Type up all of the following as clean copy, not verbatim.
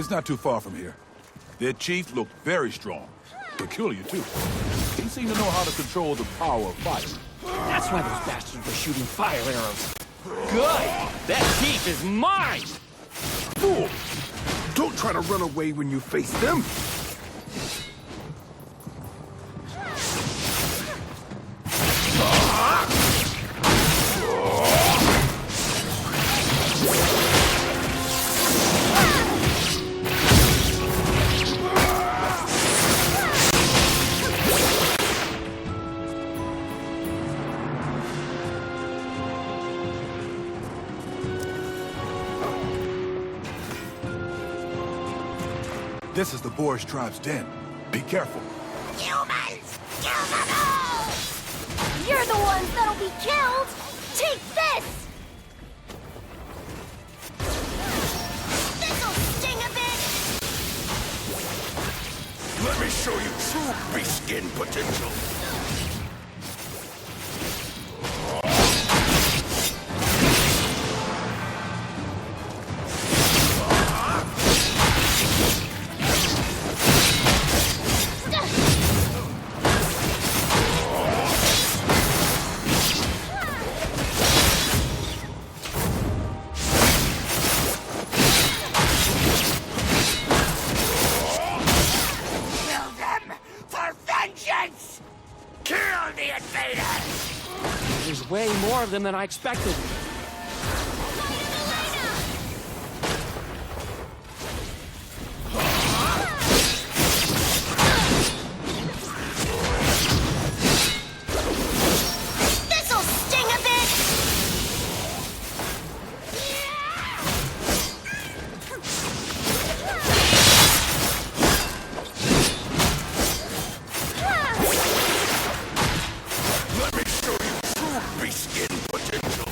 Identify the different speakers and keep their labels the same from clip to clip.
Speaker 1: It's not too far from here. Their chief looked very strong. Peculiar, too. He seemed to know how to control the power of fire.
Speaker 2: That's why those bastards were shooting fire arrows. Good! That chief is mine!
Speaker 3: Fool! Don't try to run away when you face them!
Speaker 1: This is the Boris tribe's den. Be careful.
Speaker 4: Humans! Kill them all! You're the ones that'll be killed! Take this! This'll sting a bit!
Speaker 3: Let me show you true beast skin potential!
Speaker 2: There's way more of them than I expected.
Speaker 4: This'll sting a bit!
Speaker 3: Let me show you true beast skin potential!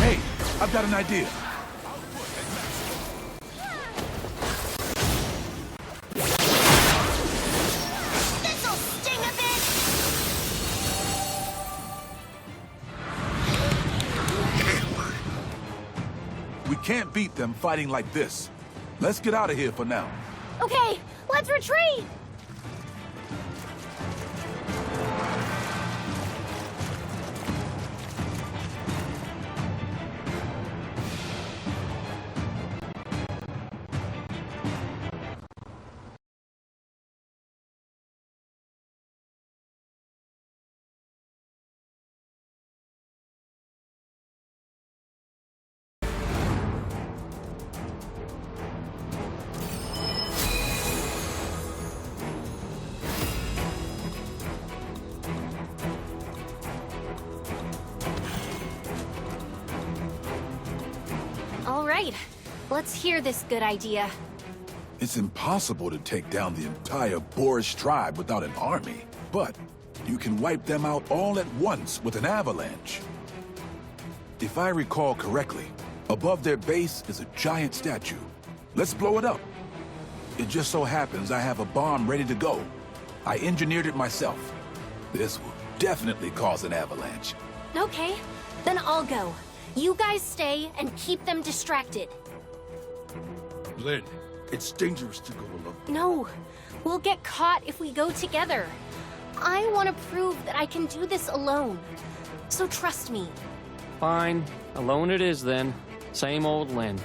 Speaker 1: Hey, I've got an idea.
Speaker 4: This'll sting a bit!
Speaker 1: We can't beat them fighting like this. Let's get out of here for now.
Speaker 4: Okay, let's retreat! All right, let's hear this good idea.
Speaker 1: It's impossible to take down the entire Boris tribe without an army, but you can wipe them out all at once with an avalanche. If I recall correctly, above their base is a giant statue. Let's blow it up. It just so happens I have a bomb ready to go. I engineered it myself. This will definitely cause an avalanche.
Speaker 4: Okay, then I'll go. You guys stay and keep them distracted.
Speaker 3: Lynn, it's dangerous to go alone.
Speaker 4: No, we'll get caught if we go together. I want to prove that I can do this alone. So trust me.
Speaker 2: Fine. Alone it is then. Same old Lynn.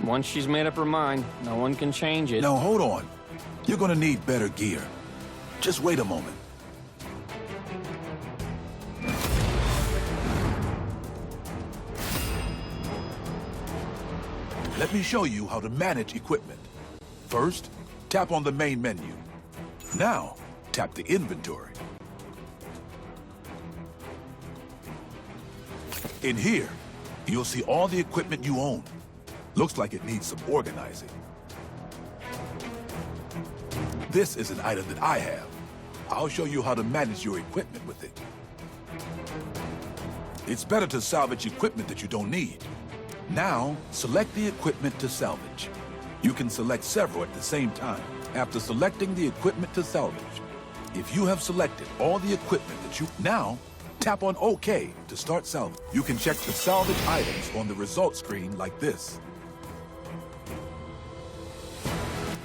Speaker 2: Once she's made up her mind, no one can change it.
Speaker 1: Now hold on. You're gonna need better gear. Just wait a moment. Let me show you how to manage equipment. First, tap on the main menu. Now, tap the inventory. In here, you'll see all the equipment you own. Looks like it needs some organizing. This is an item that I have. I'll show you how to manage your equipment with it. It's better to salvage equipment that you don't need. Now, select the equipment to salvage. You can select several at the same time. After selecting the equipment to salvage, if you have selected all the equipment that you... Now, tap on OK to start salvage. You can check the salvage items on the results screen like this.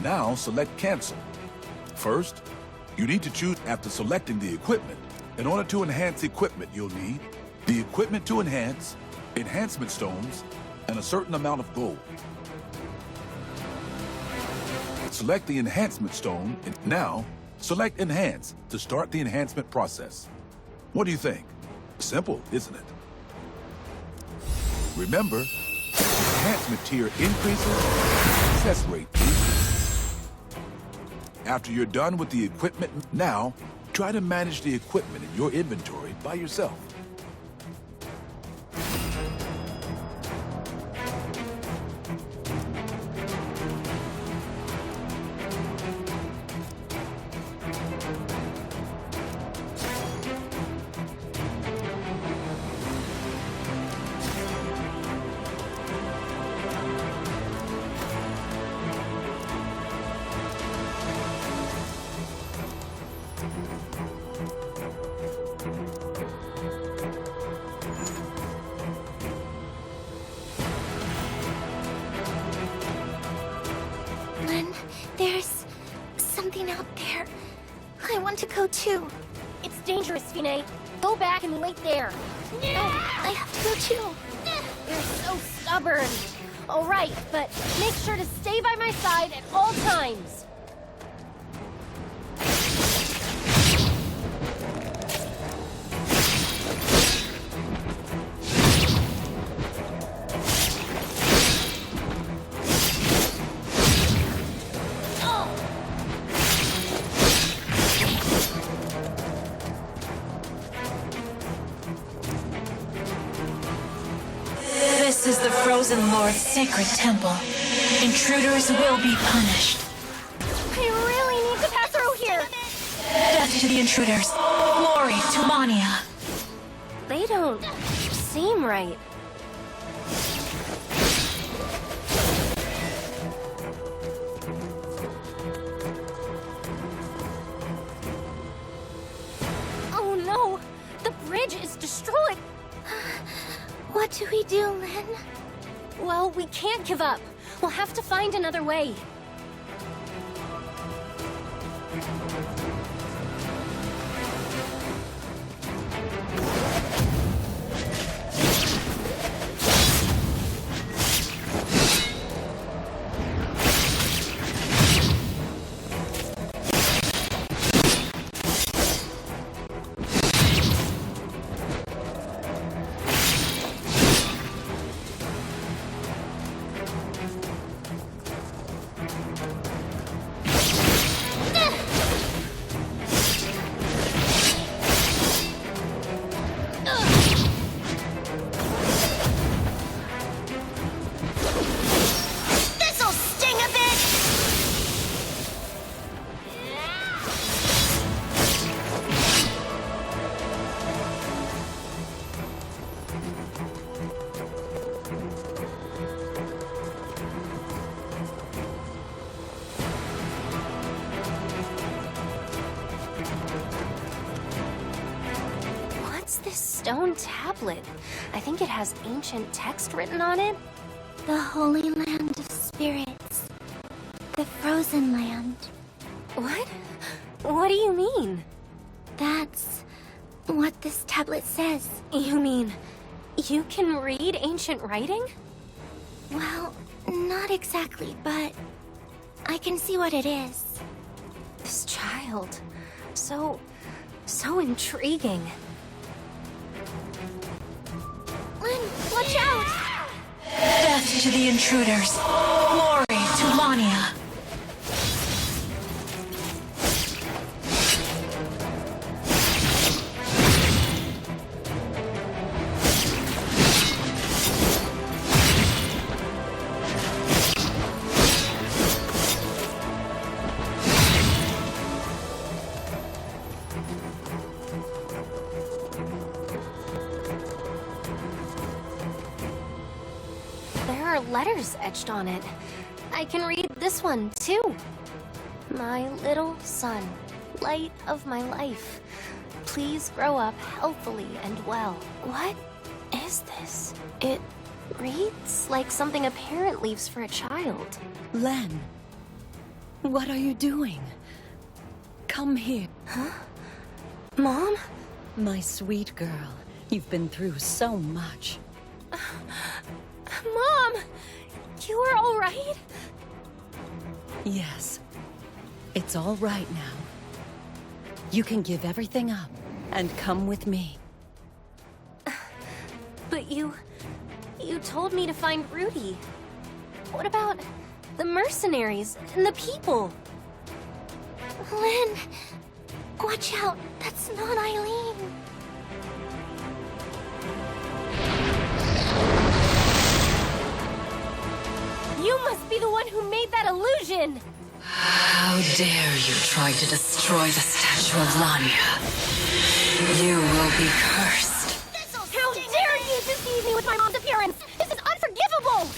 Speaker 1: Now, select Cancel. First, you need to choose after selecting the equipment. In order to enhance equipment, you'll need the equipment to enhance, enhancement stones, and a certain amount of gold. Select the enhancement stone, and now, select Enhance to start the enhancement process. What do you think? Simple, isn't it? Remember, the enhancement tier increases, success rate decreases. After you're done with the equipment, now, try to manage the equipment in your inventory by yourself.
Speaker 4: There's something out there. I want to go too. It's dangerous, Fine. Go back and wait there. Oh, I have to go too. You're so stubborn. All right, but make sure to stay by my side at all times.
Speaker 5: This is the Frozen Lord's sacred temple. Intruders will be punished.
Speaker 4: I really need to pass through here.
Speaker 5: Death to the intruders. Glory to Mania.
Speaker 4: They don't seem right. Oh no! The bridge is destroyed! What do we do, Lynn? Well, we can't give up. We'll have to find another way. This stone tablet. I think it has ancient text written on it.
Speaker 6: The Holy Land of Spirits. The Frozen Land.
Speaker 4: What? What do you mean?
Speaker 6: That's what this tablet says.
Speaker 4: You mean you can read ancient writing?
Speaker 6: Well, not exactly, but I can see what it is.
Speaker 4: This child. So intriguing. Lynn, watch out!
Speaker 5: Death to the intruders. Glory to Mania.
Speaker 4: more letters etched on it. I can read this one, too. My little son, light of my life. Please grow up healthily and well. What is this? It reads like something a parent leaves for a child.
Speaker 7: Len, what are you doing? Come here.
Speaker 4: Huh? Mom?
Speaker 7: My sweet girl, you've been through so much.
Speaker 4: Mom! You are all right?
Speaker 7: Yes. It's all right now. You can give everything up and come with me.
Speaker 4: But you told me to find Rudy. What about the mercenaries and the people?
Speaker 6: Lynn, watch out. That's not Eileen.
Speaker 4: You must be the one who made that illusion!
Speaker 5: How dare you try to destroy the statue of Lamia? You will be cursed.
Speaker 4: How dare you deceive me with my mom's appearance! This is unforgivable!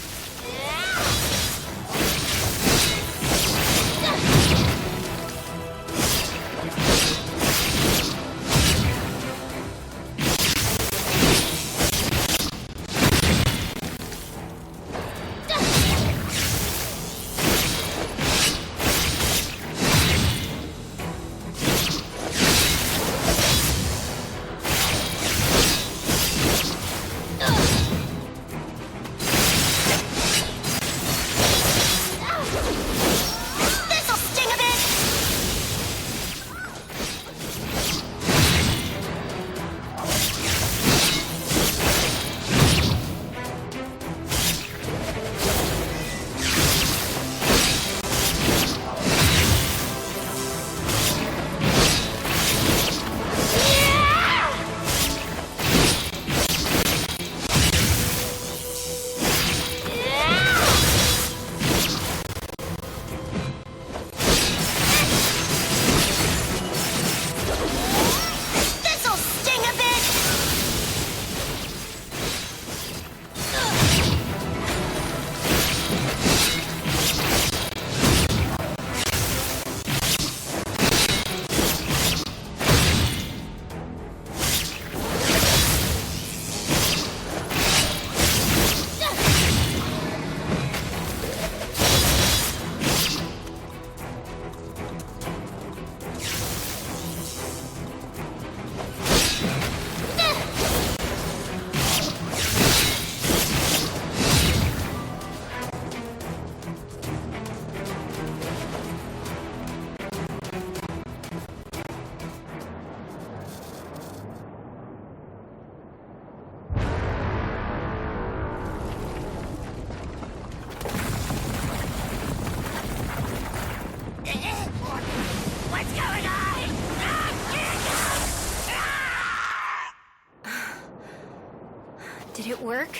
Speaker 4: Did it work?